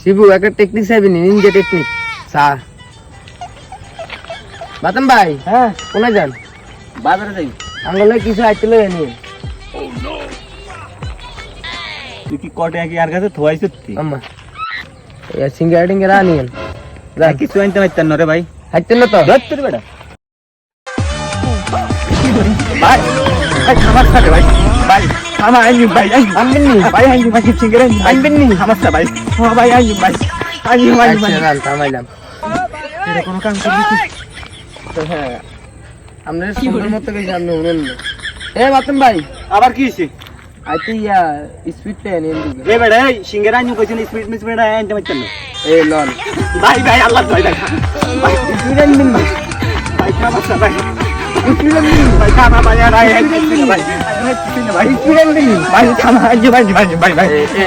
শিবু একটা টেকনিক চাইবি Ninja technique চা বাতাম ভাই হ্যাঁ কোনে যান বাজারে যাই আঙ্গলে কিছু আইতে লই আনি তুই কি কটে কি আর কাছে থোয়াইছ তুই আম্মা এই সিঙ্গারা টিঙ্গারা আনিয়েন যা কিছু আনতে পারতেন না রে ভাই হাইতেন না তো ধর বেটা ভাই ভাই আমার সাথে ভাই ভাই আমার আইনি ভাই আনবেন নি ভাই আইনি ভাই সিঙ্গারা আনবেন নি আমার সাথে ভাই হ্যাঁ ভাই আইনি ভাই আইনি ভাই আচ্ছা থামাইলাম এটা কোনো কাম করবি তো হ্যাঁ আপনার সুন্দর মতো কিছু আপনি শুনেন না এ বাতাম ভাই আবার কি হইছে আইতে ইয়া স্পিড পেন এদিকে রে বেটা এই সিঙ্গারা আইনি কইছেন স্পিড মিস বেটা আনতে পারতেন না এ লন ভাই ভাই আল্লাহ ভাই ভাই ভাই স্পিড আনবেন ভাই ভাই আমার সাথে ভাই স্পিড আনবেন ভাই খানা ভাই আর আই ভাই ভাই স্পিড আনবেন ভাই খানা ভাই ভাই ভাই ভাই এ